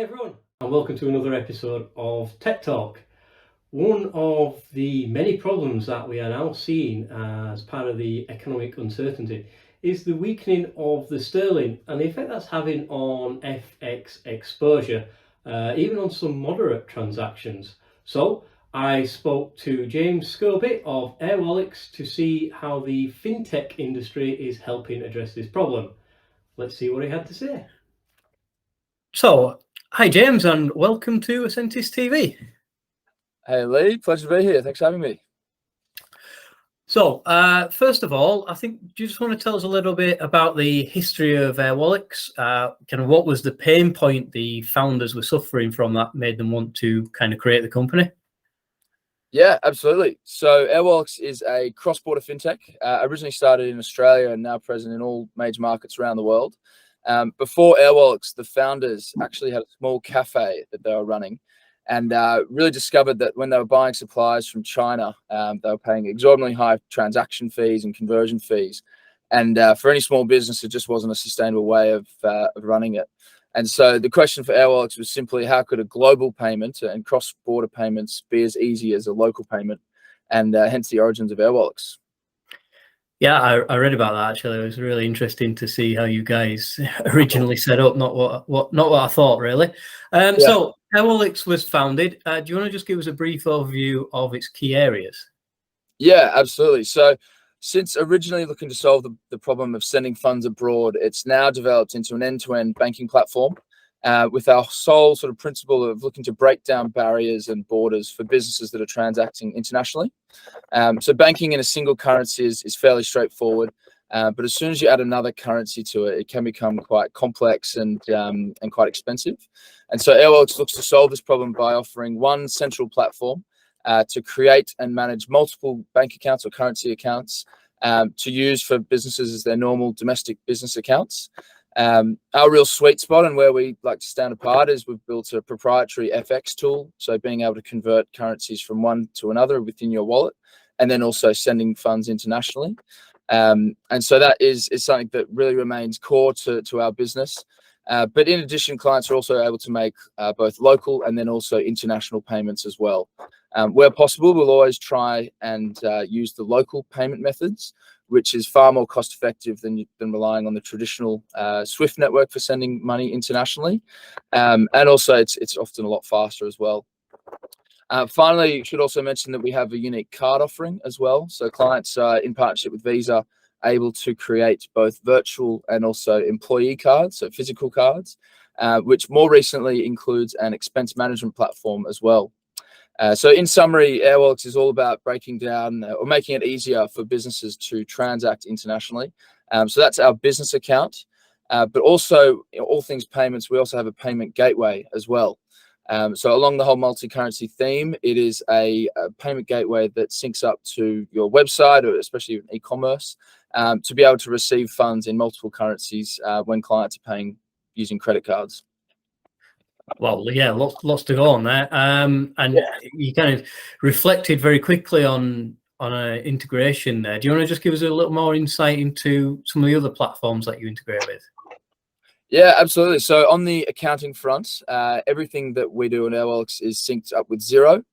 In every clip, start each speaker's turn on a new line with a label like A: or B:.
A: Hi everyone, and welcome to another episode of Tech Talk. One of the many problems that we are now seeing as part of the economic uncertainty is the weakening of the sterling and the effect that's having on FX exposure, even on some moderate transactions. So I spoke to James Scobie of Airwallex to see how the fintech industry is helping address this problem. Let's see what he had to say. So, hi James, and welcome to Ascentis TV.
B: Hey Lee, pleasure to be here. Thanks for having me.
A: So, first of all, I think you just want to tell us a little bit about the history of Airwallex. Kind of what was the pain point the founders were suffering from that made them want to kind of create the company?
B: Yeah, absolutely. So Airwallex is a cross-border fintech, originally started in Australia and now present in all major markets around the world. Before Airwallex, the founders actually had a small cafe that they were running and really discovered that when they were buying supplies from China, they were paying exorbitantly high transaction fees and conversion fees. And for any small business, it just wasn't a sustainable way of running it. And so the question for Airwallex was simply, how could a global payment and cross-border payments be as easy as a local payment? And hence the origins of Airwallex.
A: Yeah, I read about that actually. It was really interesting to see how you guys originally set up. Not what I thought really. So Airwallex was founded. Do you want to just give us a brief overview of its key areas?
B: Yeah, absolutely. So since originally looking to solve the problem of sending funds abroad, it's now developed into an end-to-end banking platform with our sole sort of principle of looking to break down barriers and borders for businesses that are transacting internationally. So banking in a single currency is fairly straightforward, but as soon as you add another currency to it, it can become quite complex and quite expensive. And so Airwallex looks to solve this problem by offering one central platform to create and manage multiple bank accounts or currency accounts to use for businesses as their normal domestic business accounts. Our real sweet spot and where we like to stand apart is we've built a proprietary FX tool. So being able to convert currencies from one to another within your wallet, and then also sending funds internationally. And so that is something that really remains core to our business. But in addition, clients are also able to make both local and then also international payments as well. Where possible, we'll always try and use the local payment methods, which is far more cost effective than relying on the traditional SWIFT network for sending money internationally. And also it's often a lot faster as well. Finally, you should also mention that we have a unique card offering as well. So clients in partnership with Visa able to create both virtual and also employee cards, so physical cards, which more recently includes an expense management platform as well. So in summary, Airwallex is all about breaking down or making it easier for businesses to transact internationally. So that's our business account, but also all things payments, we also have a payment gateway as well. So along the whole multi-currency theme, it is a payment gateway that syncs up to your website, or especially in e-commerce, to be able to receive funds in multiple currencies when clients are paying using credit cards.
A: Well, yeah, lots to go on there. And you kind of reflected very quickly on an integration there. Do you want to just give us a little more insight into some of the other platforms that you integrate with?
B: Yeah, absolutely. So on the accounting front, everything that we do in Airwallex is synced up with Xero,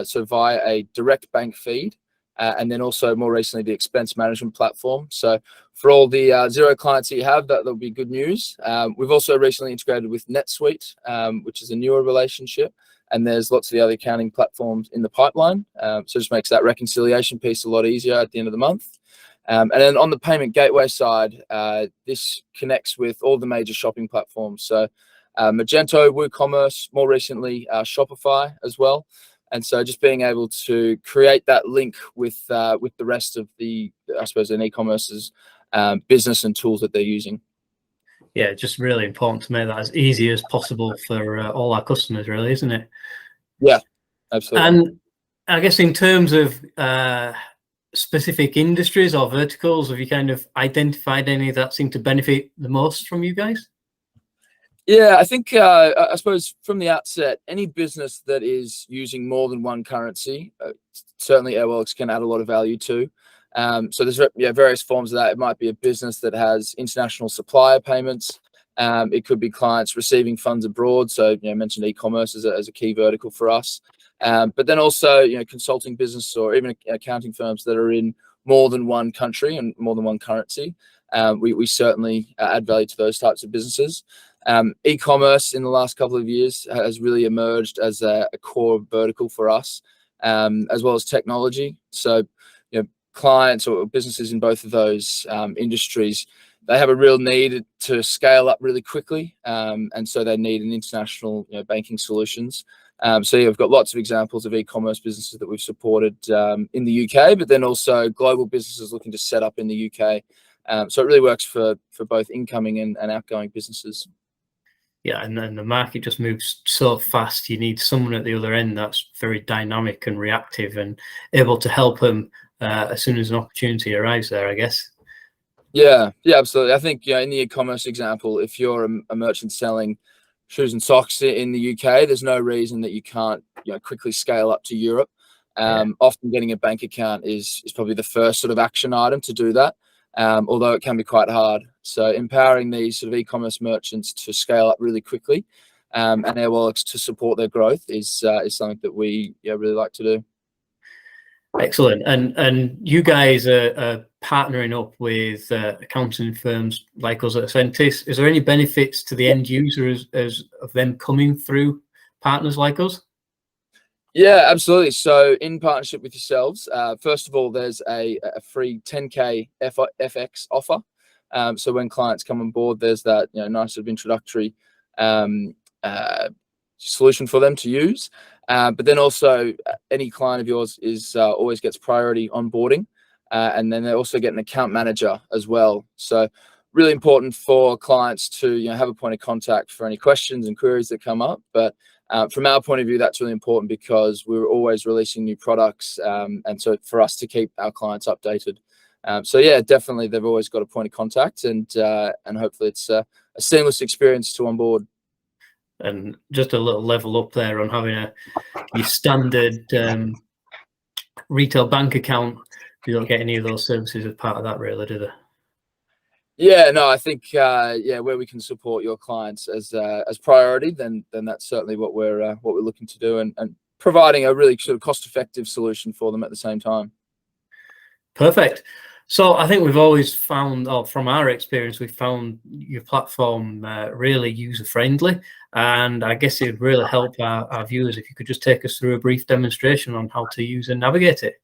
B: so via a direct bank feed, and then also more recently the expense management platform. So for all the Xero clients that you have, that'll be good news. We've also recently integrated with NetSuite, which is a newer relationship, and there's lots of the other accounting platforms in the pipeline. So it just makes that reconciliation piece a lot easier at the end of the month. And then on the payment gateway side, this connects with all the major shopping platforms. So Magento, WooCommerce, more recently Shopify as well. And so just being able to create that link with the rest of the, I suppose, an e-commerce's business and tools that they're using.
A: Yeah, just really important to make that as easy as possible for all our customers, really, isn't it?
B: Yeah, absolutely.
A: And I guess in terms of specific industries or verticals, have you kind of identified any that seem to benefit the most from you guys?
B: Yeah, I think, I suppose from the outset, any business that is using more than one currency, certainly Airwallex can add a lot of value to. So there's various forms of that. It might be a business that has international supplier payments. It could be clients receiving funds abroad. So, I mentioned e-commerce as a key vertical for us. But then also, consulting business or even accounting firms that are in more than one country and more than one currency. We certainly add value to those types of businesses. E-commerce in the last couple of years has really emerged as a core vertical for us, as well as technology. So, clients or businesses in both of those industries, they have a real need to scale up really quickly, and so they need an international banking solutions. So we've got lots of examples of e-commerce businesses that we've supported in the UK, but then also global businesses looking to set up in the UK. So it really works for both incoming and outgoing businesses.
C: Yeah, and then the market just moves so fast. You need someone at the other end that's very dynamic and reactive and able to help them as soon as an opportunity arrives there, I guess.
B: Yeah, absolutely. I think in the e-commerce example, if you're a merchant selling shoes and socks in the UK, there's no reason that you can't quickly scale up to Europe. Often getting a bank account is probably the first sort of action item to do that, although it can be quite hard. So empowering these sort of e-commerce merchants to scale up really quickly, and Airwallex to support their growth is something that we really like to do.
C: Excellent. And you guys are partnering up with accounting firms like us at Ascentis. Is there any benefits to the end user as of them coming through partners like us?
B: Yeah, absolutely. So in partnership with yourselves, first of all, there's a free 10K FX offer. So when clients come on board, there's that nice sort of introductory solution for them to use. But then also any client of yours is always gets priority onboarding, and then they also get an account manager as well. So really important for clients to have a point of contact for any questions and queries that come up. But from our point of view, that's really important because we're always releasing new products, and so for us to keep our clients updated. So yeah, definitely they've always got a point of contact, and hopefully it's a seamless experience to onboard.
C: And just a little level up there on having your standard retail bank account. You don't get any of those services as part of that, really, do they?
B: Yeah, no, I think where we can support your clients as priority, then that's certainly what we're looking to do, and providing a really sort of cost-effective solution for them at the same time.
C: Perfect. So I think we've always found, or from our experience, we've found your platform really user-friendly, and I guess it would really help our viewers if you could just take us through a brief demonstration on how to use and navigate it.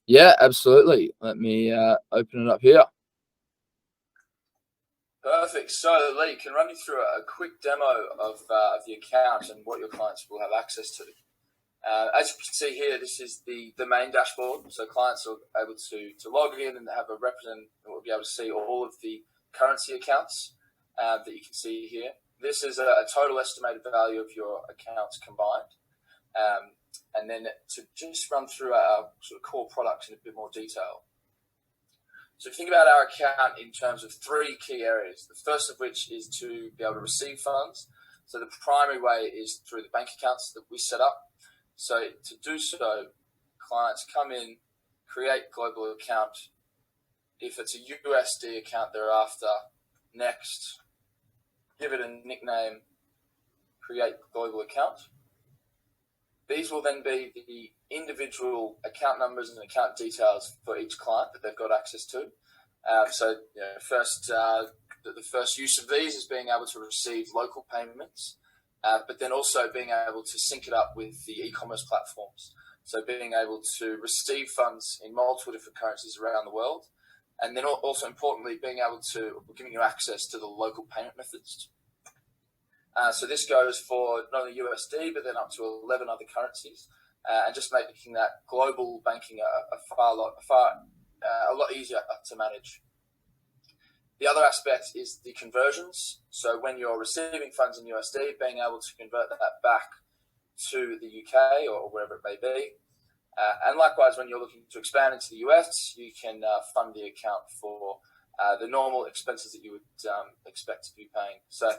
B: Yeah, absolutely. Let me open it up here. Perfect. So Lee, can run you through a quick demo of the account and what your clients will have access to. As you can see here, this is the main dashboard. So clients are able to log in and have a representative will be able to see all of the currency accounts that you can see here. This is a total estimated value of your accounts combined. And then to just run through our sort of core products in a bit more detail. So if you think about our account in terms of three key areas, the first of which is to be able to receive funds. So the primary way is through the bank accounts that we set up. So to do so, clients come in, create global account. If it's a USD account thereafter, next, give it a nickname, create global account. These will then be the individual account numbers and account details for each client that they've got access to. The first use of these is being able to receive local payments, but then also being able to sync it up with the e-commerce platforms. So being able to receive funds in multiple different currencies around the world, and then also importantly, being able to giving you access to the local payment methods. So this goes for not only USD, but then up to 11 other currencies, and just making that global banking a lot easier to manage. The other aspect is the conversions. So when you're receiving funds in USD, being able to convert that back to the UK or wherever it may be. And likewise, when you're looking to expand into the US, you can fund the account for the normal expenses that you would expect to be paying. So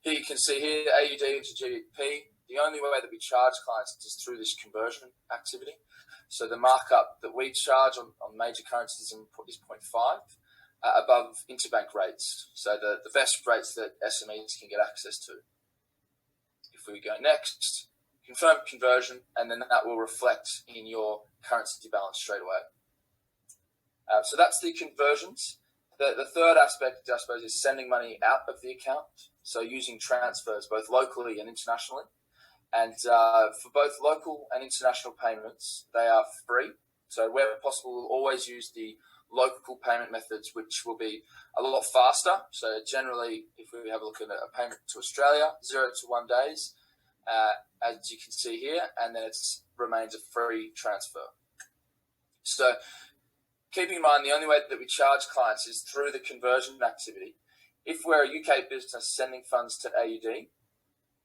B: here you can see here AUD into GBP. The only way that we charge clients is through this conversion activity. So the markup that we charge on major currencies is 0.5. above interbank rates, so the best rates that SMEs can get access to. If we go next, confirm conversion, and then that will reflect in your currency balance straight away. So that's the conversions. The third aspect, I suppose, is sending money out of the account, so using transfers both locally and internationally. And for both local and international payments, they are free. So where possible, we'll always use the local payment methods, which will be a lot faster. So generally, if we have a look at a payment to Australia, 0 to 1 days, as you can see here, and then it remains a free transfer. So keeping in mind, the only way that we charge clients is through the conversion activity. If we're a UK business sending funds to AUD,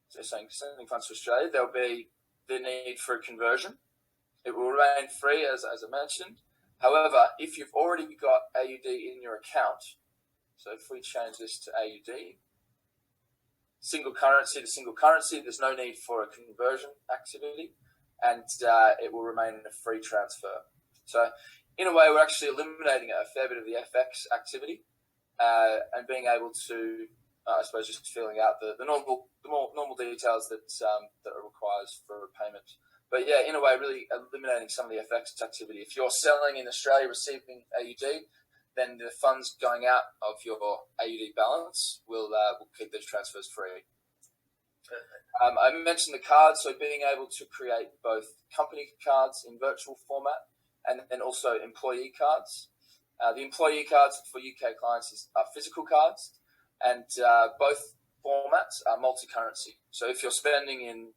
B: so sending funds to Australia, there'll be the need for a conversion. It will remain free, as I mentioned. However, if you've already got AUD in your account, so if we change this to AUD, single currency to single currency, there's no need for a conversion activity, and it will remain a free transfer. So in a way, we're actually eliminating a fair bit of the FX activity and being able to, I suppose, just filling out the more normal details that are required for a payment. But yeah, in a way, really eliminating some of the FX activity. If you're selling in Australia, receiving AUD, then the funds going out of your AUD balance will keep those transfers free. I mentioned the cards, so being able to create both company cards in virtual format and then also employee cards. The employee cards for UK clients are physical cards, and both formats are multi-currency. So if you're spending in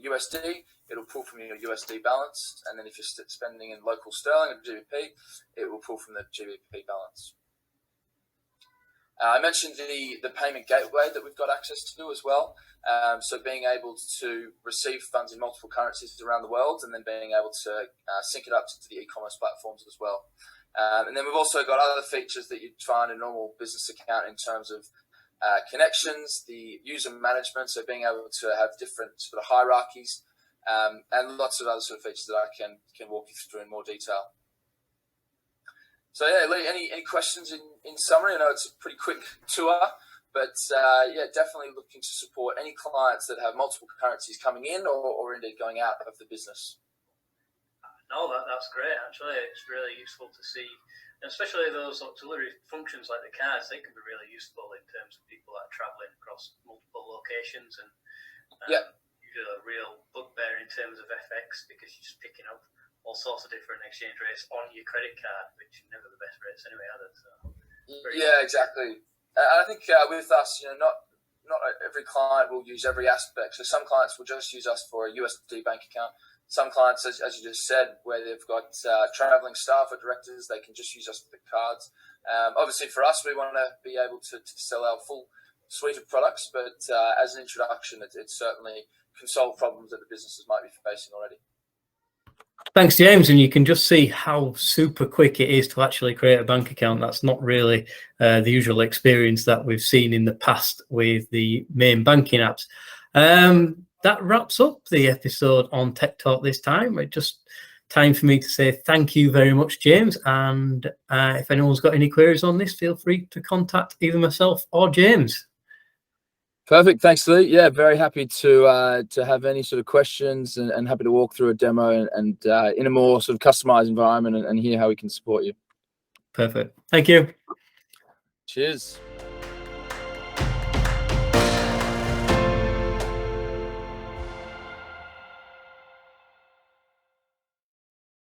B: USD, it'll pull from your USD balance, and then if you're spending in local sterling or GBP, it will pull from the GBP balance. I mentioned the payment gateway that we've got access to as well. So being able to receive funds in multiple currencies around the world, and then being able to sync it up to the e-commerce platforms as well. And then we've also got other features that you'd find in a normal business account in terms of connections, the user management, so being able to have different sort of hierarchies, and lots of other sort of features that I can walk you through in more detail. So yeah, Lee, any questions in summary? I know it's a pretty quick tour, but yeah, definitely looking to support any clients that have multiple currencies coming in or indeed going out of the business.
C: No, that's great. Actually, it's really useful to see, and especially those auxiliary functions like the cards. They can be really useful in terms of people that are travelling across multiple locations, and usually a real bugbear in terms of FX, because you're just picking up all sorts of different exchange rates on your credit card, which are never the best rates anyway, are they? So,
B: yeah, exactly. I think with us, not every client will use every aspect. So some clients will just use us for a USD bank account. Some clients, as you just said, where they've got traveling staff or directors, they can just use us for the cards. Obviously, for us, we want to be able to sell our full suite of products, but as an introduction, it certainly can solve problems that the businesses might be facing already.
C: Thanks, James. And you can just see how super quick it is to actually create a bank account. That's not really the usual experience that we've seen in the past with the main banking apps. That wraps up the episode on Tech Talk this time. It's just time for me to say thank you very much, James. And if anyone's got any queries on this, feel free to contact either myself or James.
B: Perfect. Thanks, Lee. Yeah, very happy to have any sort of questions and happy to walk through a demo and in a more sort of customized environment and hear how we can support you.
C: Perfect. Thank you.
B: Cheers.